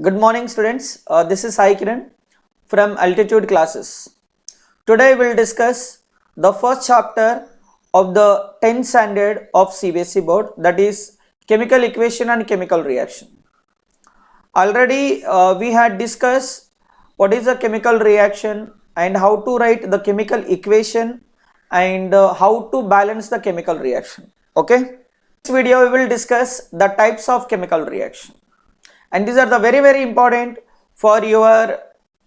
Good morning students, this is Sai Kiran from Altitude Classes. Today we will discuss the first chapter of the 10th standard of CBSE board, that is chemical equation and chemical reaction. Already we had discussed what is a chemical reaction and how to write the chemical equation and how to balance the chemical reaction. Okay, this video we will discuss the types of chemical reaction. And these are the very important for your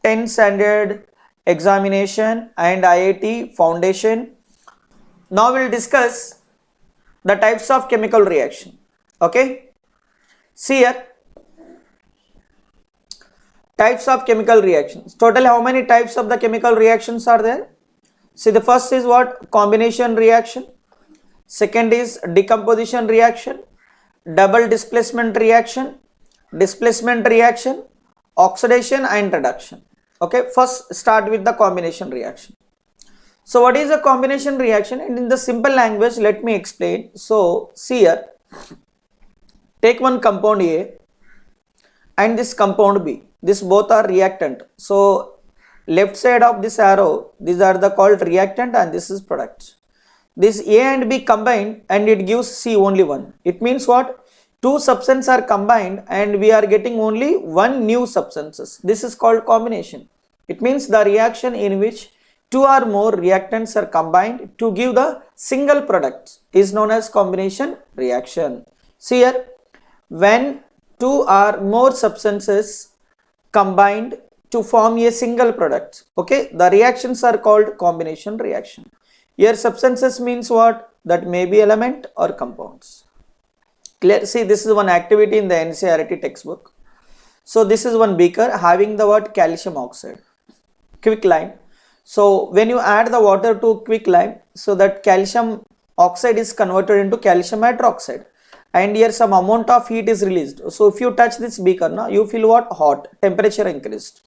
10th standard examination and IIT foundation. Now we'll discuss the types of chemical reaction. Okay, see here, types of chemical reactions. Total how many types of the chemical reactions are there? See, the first is what? Combination reaction. Second is decomposition reaction, double displacement reaction, oxidation and reduction. Okay, first start with the combination reaction. So what is a combination reaction? And in the simple language, let me explain. So see here, take one compound A and this compound B. This both are reactant. So left side of this arrow, these are the called reactant and this is product. This A and B combined and it gives C only one. It means what? Two substances are combined and we are getting only one new substances. This is called combination. It means the reaction in which two or more reactants are combined to give the single product is known as combination reaction. See here, when two or more substances combined to form a single product, okay, the reactions are called combination reaction. Here substances means what? That may be element or compounds. Clear? See, this is one activity in the NCERT textbook. So this is one beaker having the word calcium oxide, quicklime. So when you add the water to quicklime, so that calcium oxide is converted into calcium hydroxide, and here some amount of heat is released. So if you touch this beaker, now you feel what? Hot, temperature increased.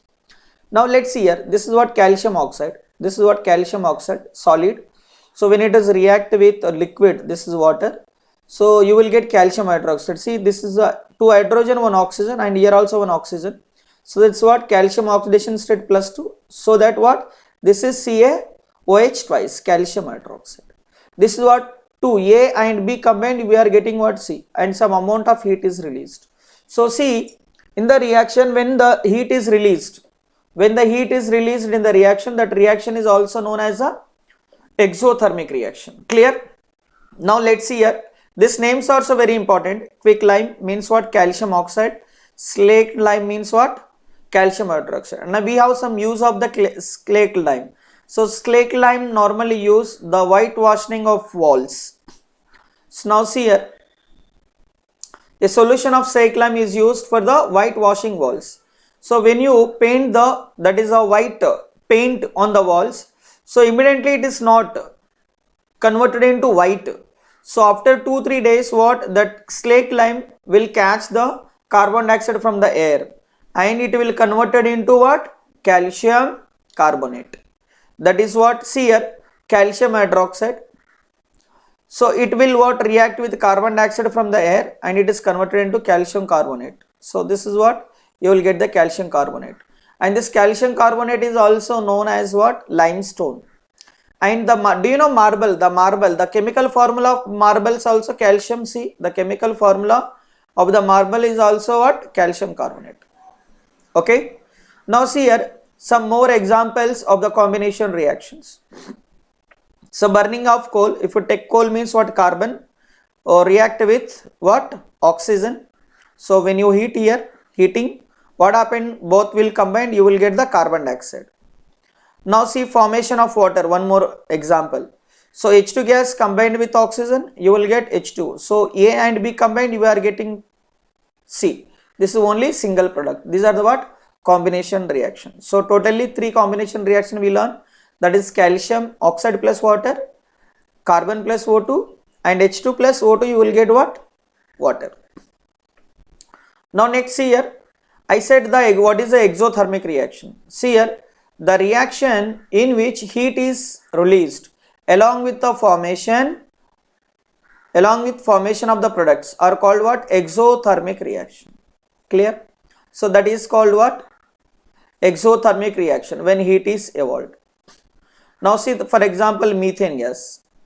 Now let's see here, this is what calcium oxide, this is what calcium oxide, solid. So when it is react with a liquid, this is water, so you will get calcium hydroxide. See, this is a two hydrogen, one oxygen, and here also one oxygen. So that's what? Calcium oxidation state +2. So that what? This is CaOH twice, calcium hydroxide. This is what? 2 A and B combined, we are getting what? C, and some amount of heat is released. So see, in the reaction, when the heat is released, in the reaction, that reaction is also known as a exothermic reaction. Clear? Now let's see here. This names are also very important. Quicklime means what? Calcium oxide. Slaked lime means what? Calcium hydroxide. Now we have some use of the slaked lime. So slaked lime normally use the whitewashing of walls. So now see here, a solution of slaked lime is used for the whitewashing walls. So when you paint that is a white paint on the walls, so immediately it is not converted into white. So after 2-3 days, what? That slaked lime will catch the carbon dioxide from the air and it will converted into what? Calcium carbonate. That is what? See here, calcium hydroxide. So it will what? React with carbon dioxide from the air and it is converted into calcium carbonate. So this is what? You will get the calcium carbonate. And this calcium carbonate is also known as what? Limestone. And do you know marble? The chemical formula of marble is also calcium. See, the chemical formula of the marble is also what? Calcium carbonate. Okay. Now see here some more examples of the combination reactions. So burning of coal, if you take coal means what? Carbon, or react with what? Oxygen. So when you heat here, heating, what happened? Both will combine, you will get the carbon dioxide. Now see formation of water, one more example. So H2 gas combined with oxygen, you will get H2. So A and B combined, you are getting C. This is only single product. These are the what? Combination reaction. So totally 3 combination reaction we learn. That is calcium oxide plus water, carbon plus O2, and H2 plus O2, you will get what? Water. Now next see here, I said what is the exothermic reaction. See here, the reaction in which heat is released along with formation of the products are called what? Exothermic reaction. Clear? So that is called what? Exothermic reaction, when heat is evolved. Now see, for example, methane gas.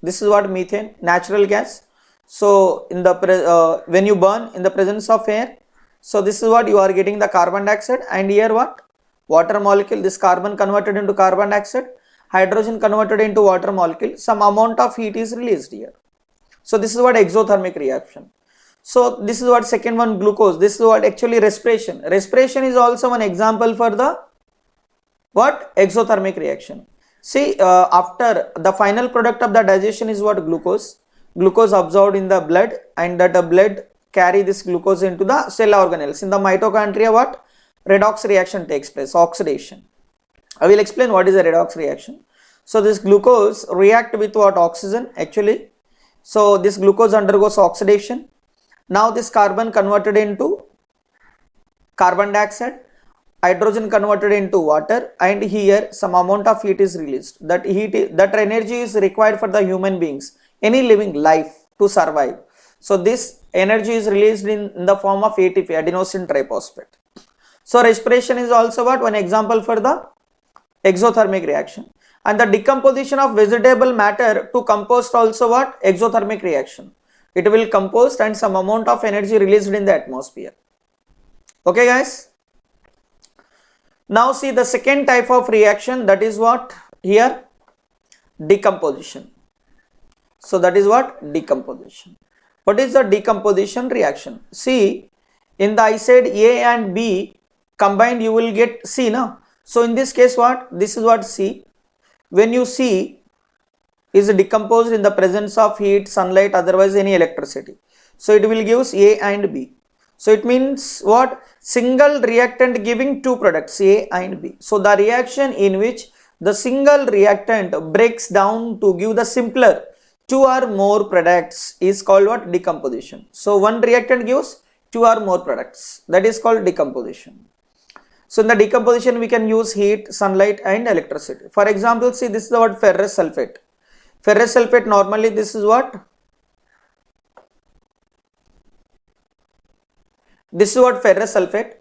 This is what methane, natural gas. So in the when you burn in the presence of air, so this is what you are getting, the carbon dioxide, and here what? Water molecule. This carbon converted into carbon dioxide, hydrogen converted into water molecule, some amount of heat is released here. So this is what exothermic reaction. So this is what second one, glucose. This is what actually respiration. Respiration is also one example for the what? Exothermic reaction. See, after the final product of the digestion is what? Glucose. Glucose absorbed in the blood, and that the blood carry this glucose into the cell organelles. In the mitochondria, what? Redox reaction takes place, oxidation. I will explain what is a redox reaction. So this glucose react with what? Oxygen actually. So this glucose undergoes oxidation. Now this carbon converted into carbon dioxide, hydrogen converted into water, and here some amount of heat is released. That heat, that energy is required for the human beings, any living life to survive. So this energy is released in the form of ATP, adenosine triphosphate. So respiration is also what? One example for the exothermic reaction. And the decomposition of vegetable matter to compost also what? Exothermic reaction. It will compost and some amount of energy released in the atmosphere. Okay guys. Now see the second type of reaction, that is what? Here, decomposition. So that is what? Decomposition. What is the decomposition reaction? See, in the I said A and B combined, you will get C now. So in this case what? This is what C. When you C is decomposed in the presence of heat, sunlight, otherwise any electricity. So it will give A and B. So it means what? Single reactant giving two products, A and B. So the reaction in which the single reactant breaks down to give the simpler two or more products is called what? Decomposition. So one reactant gives two or more products. That is called decomposition. So in the decomposition we can use heat, sunlight and electricity. For example, see, this is the word ferrous sulfate. Ferrous sulfate, normally this is what? This is what? Ferrous sulfate.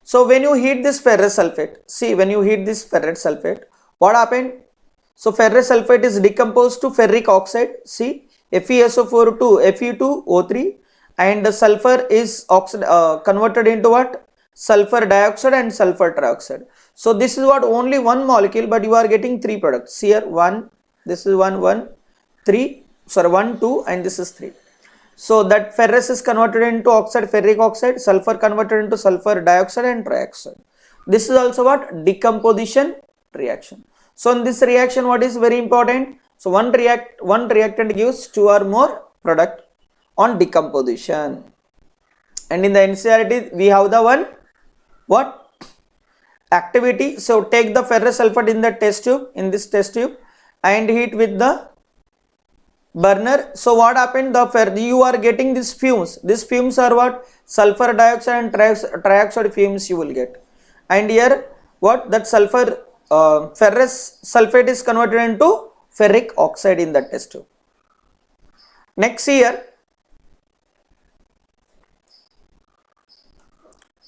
So when you heat this ferrous sulfate, see, when you heat this ferrous sulfate, what happened? So ferrous sulfate is decomposed to ferric oxide. See, FeSO4 to Fe2O3, and the sulfur is converted into what? Sulfur dioxide and sulfur trioxide. So this is what? Only one molecule, but you are getting three products. Here one, this is 1, 3, sorry 1, 2, and this is 3. So that ferrous is converted into oxide, ferric oxide, sulfur converted into sulfur dioxide and trioxide. This is also what? Decomposition reaction. So in this reaction, what is very important? So one reactant gives two or more product on decomposition. And in the NCERT we have the one what? Activity. So take the ferrous sulfate in the test tube, in this test tube, and heat with the burner. So what happened? You are getting these fumes. These fumes are what? Sulfur dioxide and trioxide fumes you will get. And here what? That sulfur ferrous sulfate is converted into ferric oxide in that test tube. Next here,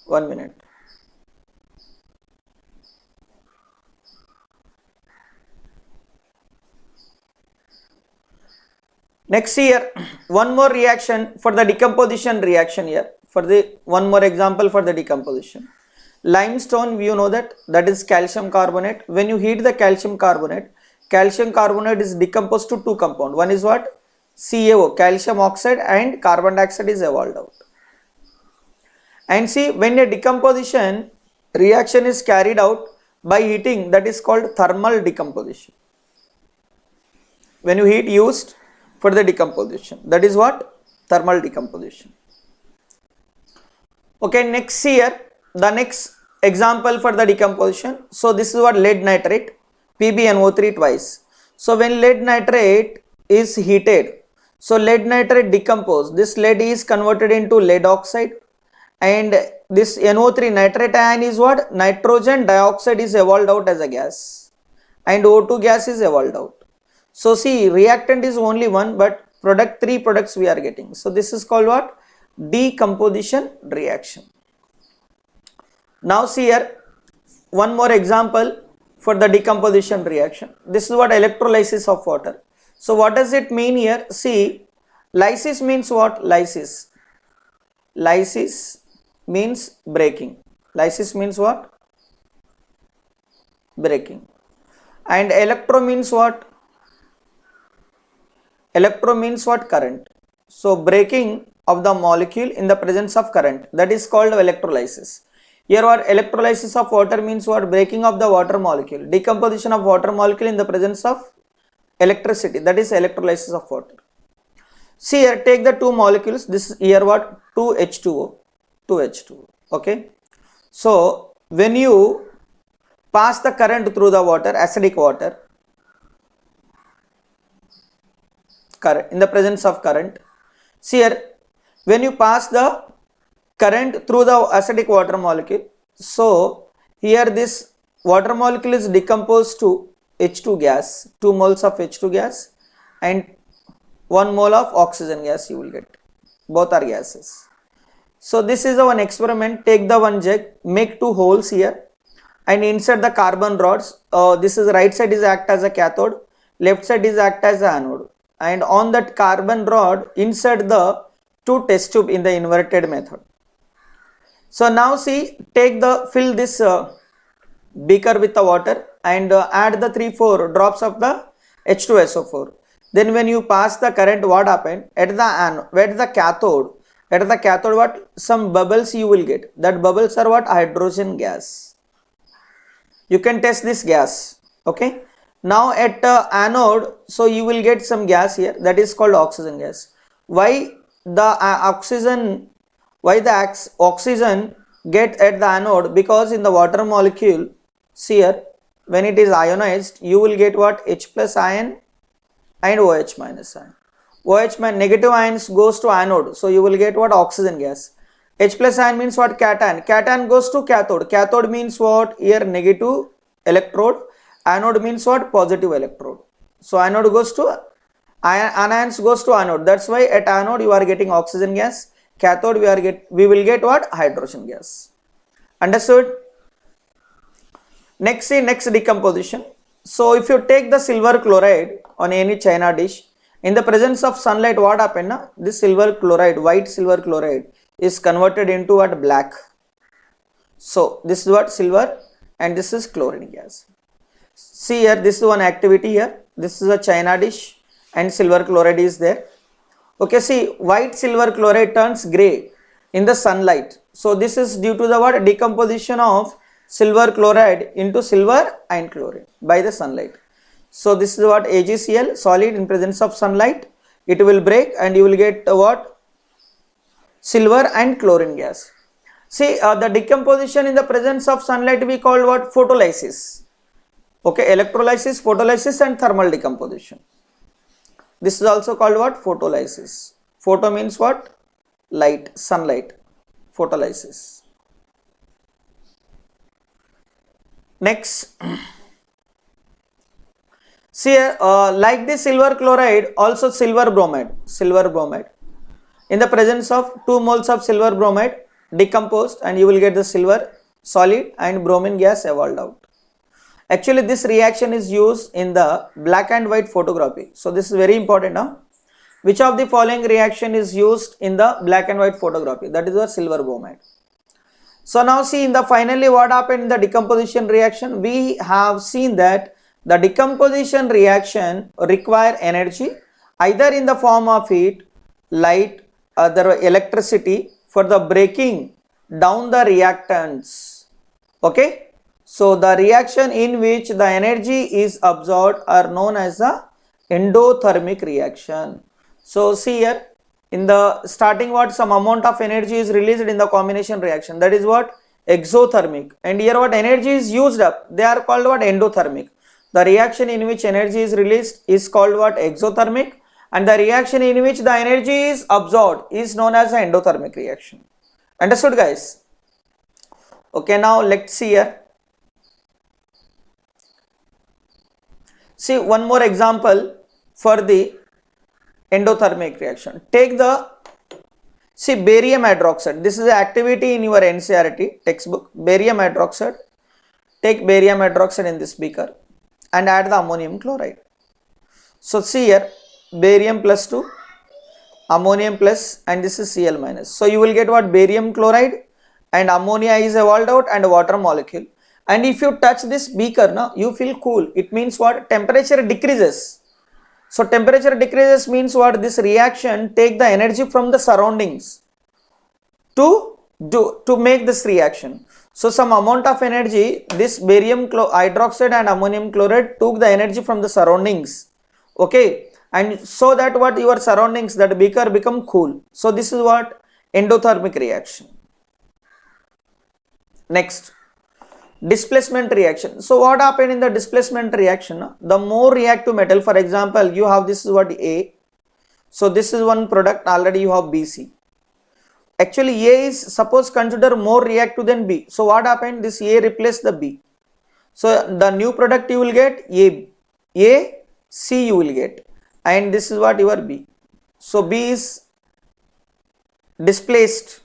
1 minute. Next here, one more reaction for the decomposition reaction here. For the one more example for the decomposition. Limestone, you know that is calcium carbonate. When you heat the calcium carbonate is decomposed to two compounds. One is what? CaO, calcium oxide, and carbon dioxide is evolved out. And see, when a decomposition reaction is carried out by heating, that is called thermal decomposition. When you heat used for the decomposition, that is what? Thermal decomposition. Okay, next here, the next example for the decomposition. So this is what? Lead nitrate, PbNO3 twice. So when lead nitrate is heated, so lead nitrate decompose. This lead is converted into lead oxide, and this NO3 nitrate ion is what? Nitrogen dioxide is evolved out as a gas, and O2 gas is evolved out. So see, reactant is only one, but three products we are getting. So this is called what? Decomposition reaction. Now see here, one more example for the decomposition reaction. This is what electrolysis of water. So what does it mean here? See, lysis means what? Lysis. Lysis means breaking. Lysis means what? Breaking. And electro means what? Electro means what? Current. So breaking of the molecule in the presence of current, that is called electrolysis. Here what? Electrolysis of water means what? Breaking of the water molecule. Decomposition of water molecule in the presence of electricity, that is electrolysis of water. See here, take the two molecules. This is here what? 2H2O. 2H2O. Okay. So when you pass the current through the water, acidic water, current, in the presence of current, see here, when you pass the current through the acidic water molecule, so here this water molecule is decomposed to H2 gas, 2 moles of H2 gas and 1 mole of oxygen gas you will get. Both are gases. So this is one experiment. Take the one jug, make 2 holes here and insert the carbon rods. This is right side is act as a cathode, left side is act as a anode. And on that carbon rod, insert the 2 test tube in the inverted method. So now see, fill this beaker with the water and add the 3-4 drops of the H2SO4. Then when you pass the current, what happened? At the cathode what? Some bubbles you will get. That bubbles are what? Hydrogen gas. You can test this gas. Okay. Now at anode, so you will get some gas here, that is called oxygen gas. Why the oxygen get at the anode? Because in the water molecule, see here, when it is ionized, you will get what? H plus ion and OH minus ion. Negative ions goes to anode, so you will get what? Oxygen gas. H plus ion means what? Cation. Cation goes to cathode. Cathode means what? Here negative electrode. Anode means what? Positive electrode. So anode goes to anions goes to anode. That's why at anode you are getting oxygen gas. Cathode we will get what? Hydrogen gas. Understood? Next decomposition. So if you take the silver chloride on any china dish, in the presence of sunlight, what happened? This silver chloride, white silver chloride is converted into what? Black. So this is what? Silver and this is chlorine gas. See here, this is one activity here. This is a china dish and silver chloride is there. Okay, see, white silver chloride turns grey in the sunlight. So this is due to the what? Decomposition of silver chloride into silver and chlorine by the sunlight. So this is what? AgCl, solid in presence of sunlight. It will break and you will get what? Silver and chlorine gas. See, the decomposition in the presence of sunlight we call what? Photolysis. Okay, electrolysis, photolysis and thermal decomposition. This is also called what? Photolysis. Photo means what? Light, sunlight. Photolysis. Next. See here, like this silver chloride, also silver bromide. In the presence of 2 moles of silver bromide decomposed and you will get the silver solid and bromine gas evolved out. Actually, this reaction is used in the black and white photography. So this is very important now. Which of the following reaction is used in the black and white photography? That is the silver bromide. So now see, in the finally what happened in the decomposition reaction? We have seen that the decomposition reaction require energy either in the form of heat, light, or electricity for the breaking down the reactants. Okay. So the reaction in which the energy is absorbed are known as the endothermic reaction. So see here, in the starting what? Some amount of energy is released in the combination reaction. That is what? Exothermic. And here what? Energy is used up. They are called what? Endothermic. The reaction in which energy is released is called what? Exothermic. And the reaction in which the energy is absorbed is known as the endothermic reaction. Understood, guys? Okay, now let's see here. See one more example for the endothermic reaction. Take the See, barium hydroxide, this is an activity in your NCERT textbook. Barium hydroxide, take barium hydroxide in this beaker and add the ammonium chloride. So see here, barium plus 2, ammonium plus, and this is Cl minus. So you will get what? Barium chloride and ammonia is evolved out and water molecule. And if you touch this beaker, now you feel cool. It means what? Temperature decreases. So temperature decreases means what? This reaction take the energy from the surroundings to make this reaction. So some amount of energy, this barium hydroxide and ammonium chloride took the energy from the surroundings. Okay, and so that what your surroundings, that beaker become cool. So this is what? Endothermic reaction. Next, displacement reaction. So what happened in the displacement reaction? The more reactive metal, for example, you have this is what? A. So this is one product, already you have BC. Actually A is suppose consider more reactive than B. So what happened? This A replaced the B. So the new product you will get A, C you will get, and this is what your B. So B is displaced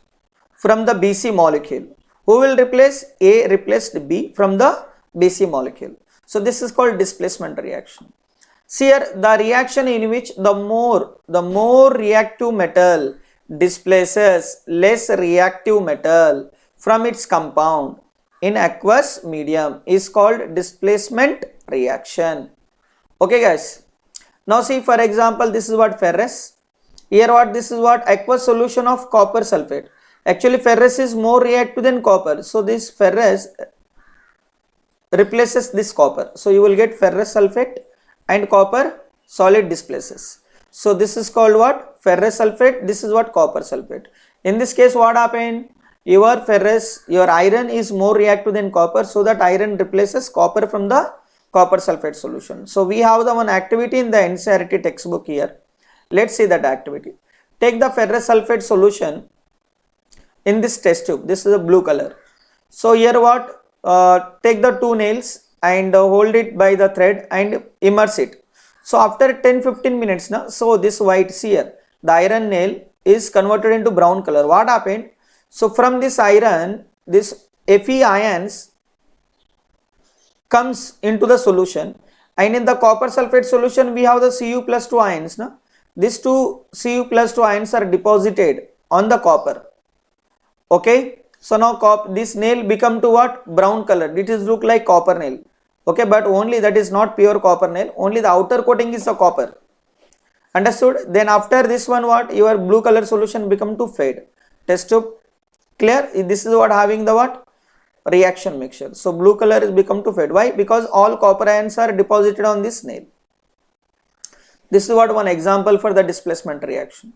from the BC molecule. Who will replace? A replaced B from the BC molecule. So this is called displacement reaction. See here, the reaction in which the more reactive metal displaces less reactive metal from its compound in aqueous medium is called displacement reaction. Okay guys, now see, for example, this is what? Ferrous. Here what? This is what? Aqueous solution of copper sulfate. Actually ferrous is more reactive than copper, so this ferrous replaces this copper. So you will get ferrous sulfate and copper solid displaces. So this is called what? Ferrous sulfate. This is what? Copper sulfate. In this case what happened? Your iron is more reactive than copper, so that iron replaces copper from the copper sulfate solution. So we have the one activity in the NCERT textbook here. Let's see that activity. Take the ferrous sulfate solution in this test tube. This is a blue color. So here what? Take the two nails and hold it by the thread and immerse it. So after 10-15 minutes now, so this white, see here, the iron nail is converted into brown color. What happened? So from this iron, this Fe ions comes into the solution, and in the copper sulfate solution we have the Cu plus 2 ions. Now these two Cu plus 2 ions are deposited on the copper. Okay, so now this nail become to what? Brown color. It is look like copper nail. Okay, but only that is not pure copper nail, only the outer coating is the copper. Understood? Then after this one what? Your blue color solution become to fade. Test tube clear? This is what having the what? Reaction mixture. So blue color is become to fade. Why? Because all copper ions are deposited on this nail. This is what one example for the displacement reaction.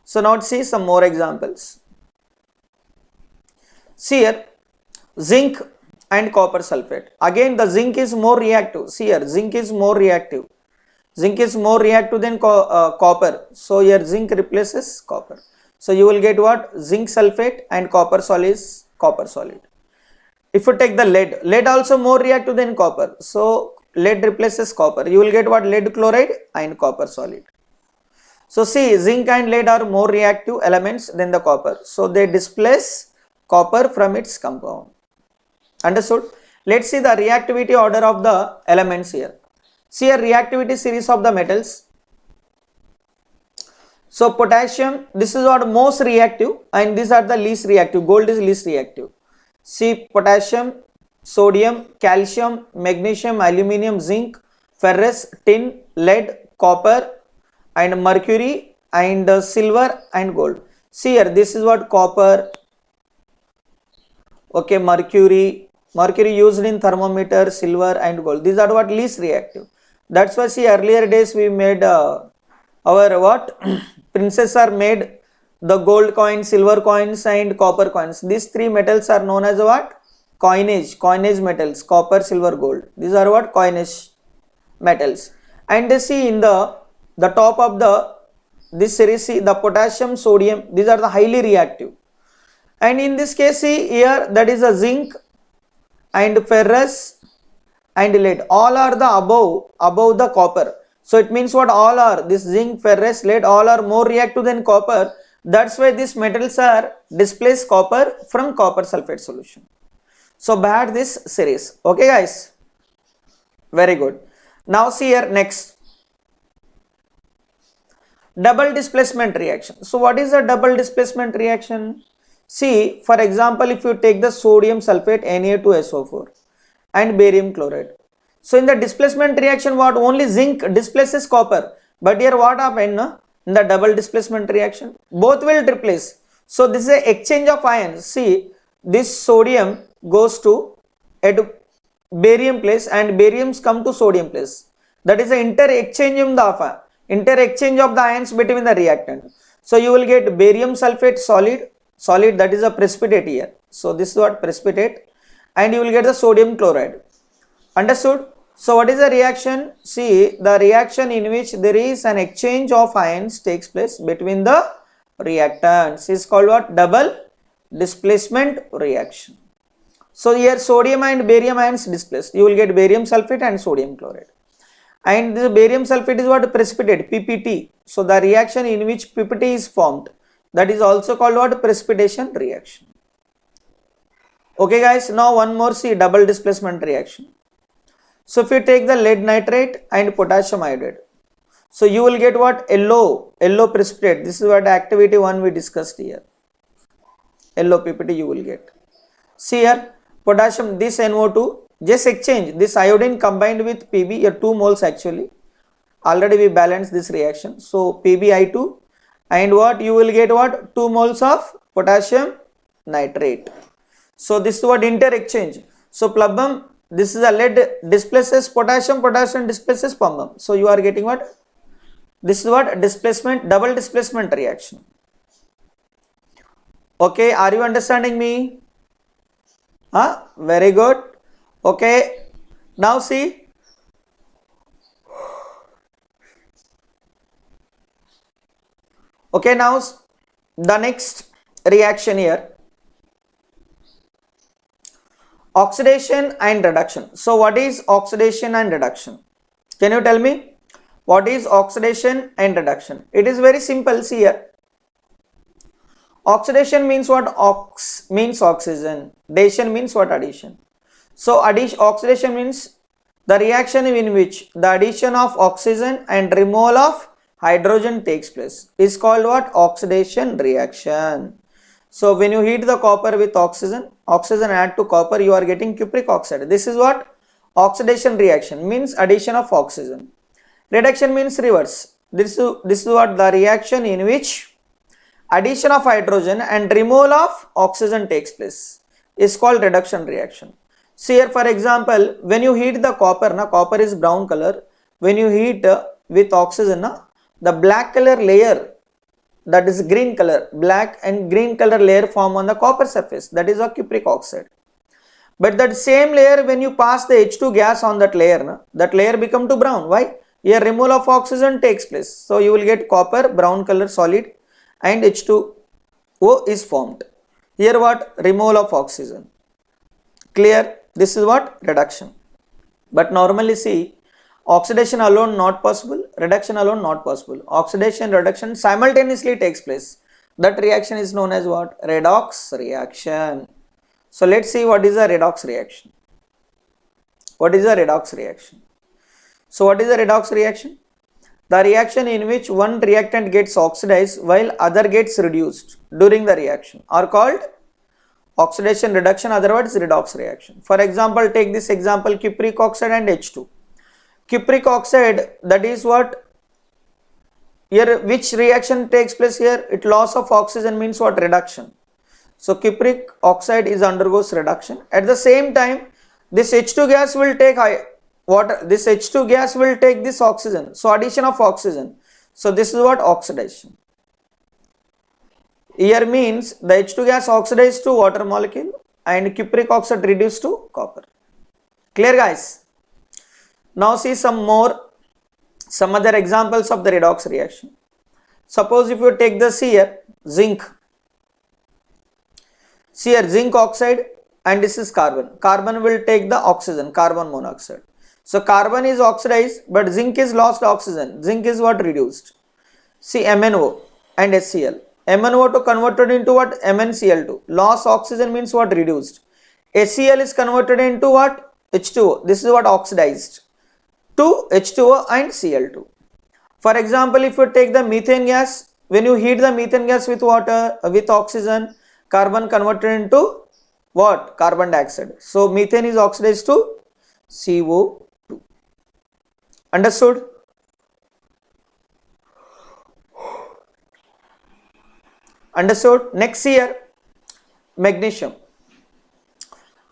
So now let's see some more examples. See here, zinc and copper sulfate. Again the zinc is more reactive. See here, zinc is more reactive. Zinc is more reactive than copper. So here zinc replaces copper. So you will get what? Zinc sulfate and copper solid is copper solid. If you take the lead also more reactive than copper. So lead replaces copper. You will get what? Lead chloride and copper solid. So see, zinc and lead are more reactive elements than the copper. So they displace copper from its compound. Understood? Let's see the reactivity order of the elements here. See a reactivity series of the metals. So potassium, this is what? Most reactive, and these are the least reactive. Gold is least reactive. See, potassium, sodium, calcium, magnesium, aluminium, zinc, ferrous, tin, lead, copper and mercury and silver and gold. See here, this is what? Copper, okay, mercury used in thermometer, silver and gold. These are what? Least reactive. That's why see earlier days we made our what? Princes are made the gold coins, silver coins and copper coins. These three metals are known as what? Coinage metals, copper, silver, gold. These are what? Coinage metals. And see in the top of this series, see the potassium, sodium, these are the highly reactive. And in this case, see here, that is a zinc and ferrous and lead. All are the above the copper. So it means what? All are this zinc, ferrous, lead, all are more reactive than copper, That's why these metals are displace copper from copper sulfate solution. So by this series. Okay guys, very good. Now see here next, double displacement reaction. So what is a double displacement reaction? See, for example, if you take the sodium sulfate Na2SO4 and barium chloride. So in the displacement reaction, what only zinc displaces copper, but here what happened, no? In the double displacement reaction, both will replace. So this is a exchange of ions. See, this sodium goes to at barium place and bariums come to sodium place. That is the inter-exchange of the ions between the reactant. So you will get barium sulfate solid, that is a precipitate here. So this is what precipitate, and you will get the sodium chloride. Understood? So what is the reaction? See, the reaction in which there is an exchange of ions takes place between the reactants is called what? Double displacement reaction. So here sodium and barium ions displaced. You will get barium sulfate and sodium chloride. And this barium sulfate is what? Precipitate, PPT. So the reaction in which PPT is formed, that is also called what? Precipitation reaction. Okay guys, now one more, see, double displacement reaction. So if you take the lead nitrate and potassium iodide, so you will get what? Yellow precipitate. This is what activity 1 we discussed here. Yellow PPT you will get. See here, potassium, this NO2, just exchange this iodine combined with Pb, here 2 moles actually. Already we balanced this reaction. So PbI2, and what you will get what? 2 moles of potassium nitrate. So this is what inter-exchange. So plumbum, this is a lead displaces potassium, potassium displaces plumbum. So you are getting what? This is what? Displacement, double displacement reaction. Okay, are you understanding me? Very good. Okay, now see. Okay, now the next reaction here, oxidation and reduction. So what is oxidation and reduction? Can you tell me what is oxidation and reduction? It is very simple. See here, oxidation means what? Ox means oxygen, addition means what? Addition. So oxidation means the reaction in which the addition of oxygen and removal of hydrogen takes place is called what? Oxidation reaction. So when you heat the copper with oxygen add to copper, you are getting cupric oxide. This is what? Oxidation reaction, means addition of oxygen. Reduction means reverse. This is what? The reaction in which addition of hydrogen and removal of oxygen takes place is called reduction reaction. See here, for example, when you heat the copper, copper is brown color. When you heat with oxygen, the black color layer, that is green color, black and green color layer form on the copper surface, that is a cupric oxide. But that same layer, when you pass the H2 gas on that layer become to brown. Why? Here removal of oxygen takes place. So you will get copper brown color solid and H2O is formed. Here what? Removal of oxygen. Clear? This is what? Reduction. But normally see, oxidation alone not possible, reduction alone not possible. Oxidation, reduction simultaneously takes place. That reaction is known as what? Redox reaction. So let's see what is a redox reaction. What is a redox reaction? So what is a redox reaction? The reaction in which one reactant gets oxidized while other gets reduced during the reaction are called oxidation reduction, otherwise redox reaction. For example, take this example, cupric oxide and H2. Cupric oxide, that is what? Here which reaction takes place here? It loss of oxygen means what? Reduction. So cupric oxide is undergoes reduction. At the same time, this H2 gas will take water. This H2 gas will take this oxygen. So addition of oxygen. So this is what? Oxidation. Here means the H2 gas oxidized to water molecule and cupric oxide reduced to copper. Clear guys? Now see some other examples of the redox reaction. Suppose if you take the zinc. See here, zinc oxide and this is carbon. Carbon will take the oxygen, carbon monoxide. So carbon is oxidized but zinc is lost oxygen. Zinc is what? Reduced. See MnO and HCl. MnO2 converted into what? MnCl2. Loss oxygen means what? Reduced. HCl is converted into what? H2O. This is what? Oxidized to H2O and Cl2. For example, if you take the methane gas, when you heat the methane gas with water, with oxygen, carbon converted into what? Carbon dioxide. So methane is oxidized to CO2. Understood? Understood? Next here, magnesium.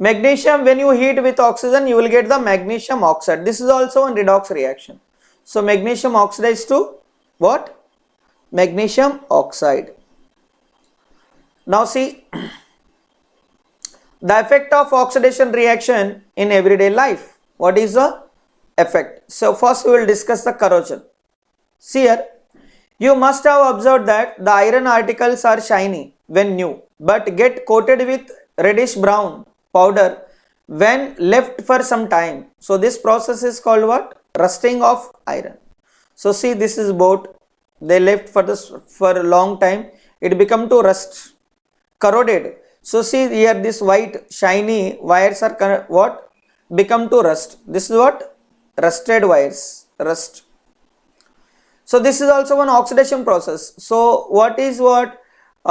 Magnesium, when you heat with oxygen, you will get the magnesium oxide. This is also a redox reaction. So magnesium oxidized to what? Magnesium oxide. Now see, the effect of oxidation reaction in everyday life. What is the effect? So first we will discuss the corrosion. See here, you must have observed that the iron articles are shiny when new, but get coated with reddish brown powder when left for some time. So this process is called what? Rusting of iron. So see, this is boat. They left for a long time. It become to rust, corroded. So see here, this white shiny wires are what? Become to rust. This is what? Rusted wires. Rust. So this is also an oxidation process. So what is what?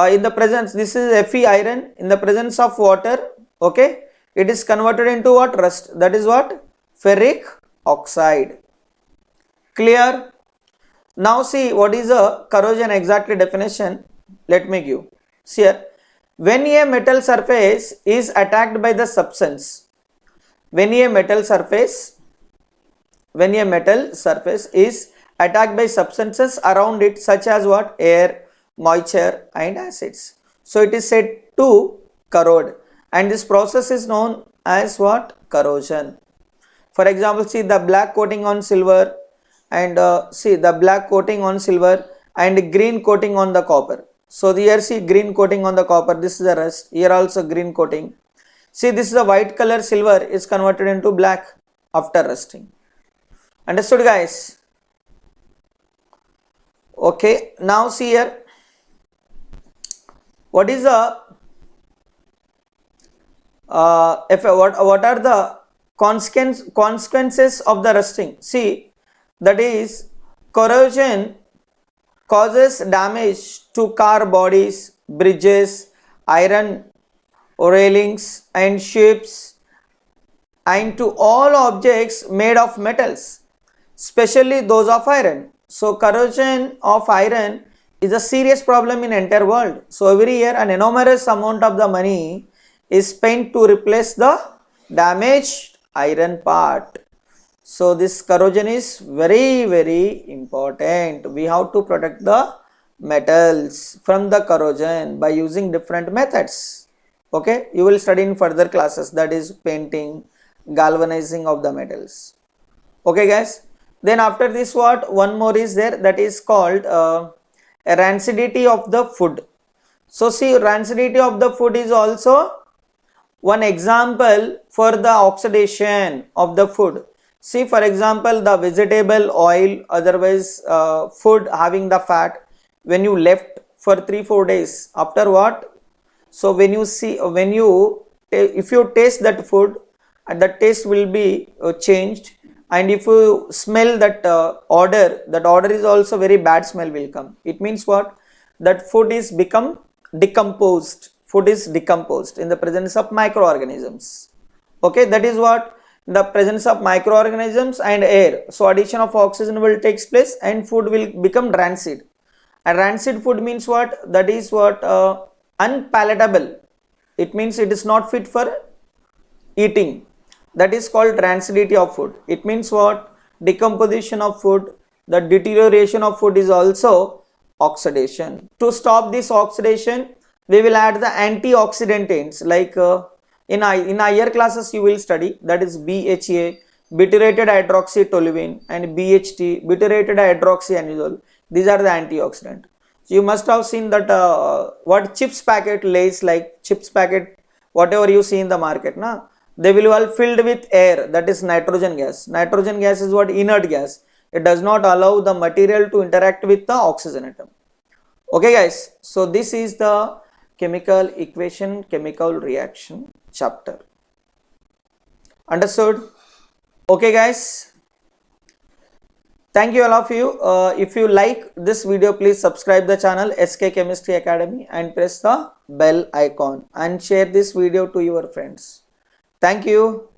In the presence, this is Fe iron. In the presence of water, okay, it is converted into what? Rust. That is what? Ferric oxide. Clear? Now see, what is a corrosion exactly definition? Let me give. See here, when a metal surface is attacked by the substance, when a metal surface is attacked by substances around it, such as what? Air, moisture and acids. So it is said to corrode, and this process is known as what? Corrosion. For example, see the black coating on silver, and see the black coating on silver and green coating on the copper. So here see green coating on the copper, this is a rust. Here also green coating. See, this is a white color silver is converted into black after rusting. Understood, guys? Okay, now see here, what is the what are the consequences of the rusting? See, that is, corrosion causes damage to car bodies, bridges, iron railings and ships, and to all objects made of metals, especially those of iron. So corrosion of iron is a serious problem in entire world. So every year an enormous amount of the money is spent to replace the damaged iron part. So this corrosion is very, very important. We have to protect the metals from the corrosion by using different methods. Okay, you will study in further classes, that is painting, galvanizing of the metals. Okay guys, then after this what? One more is there, that is called rancidity of the food. So see, rancidity of the food is also one example for the oxidation of the food. See, for example, the vegetable oil, otherwise food having the fat, when you left for 3-4 days, after what? So when you see, if you taste that food, the taste will be changed, and if you smell that odor is also very bad smell will come. It means what? That food is become decomposed. Food is decomposed in the presence of microorganisms. Okay, that is what? The presence of microorganisms and air. So addition of oxygen will take place and food will become rancid. And rancid food means what? That is what? Unpalatable. It means it is not fit for eating. That is called rancidity of food. It means what? Decomposition of food. The deterioration of food is also oxidation. To stop this oxidation, we will add the antioxidants like in higher classes you will study, that is BHA, butyrated hydroxytoluene, and BHT, butyrated hydroxyanidol. These are the antioxidants. So you must have seen that what chips packet lays, like chips packet, whatever you see in the market, they will all filled with air, that is nitrogen gas. Nitrogen gas is what? Inert gas. It does not allow the material to interact with the oxygen atom. Okay guys, so this is the chemical equation, chemical reaction chapter. Understood? Okay guys, thank you all of you. If you like this video, please subscribe the channel SK Chemistry Academy and press the bell icon and share this video to your friends. Thank you.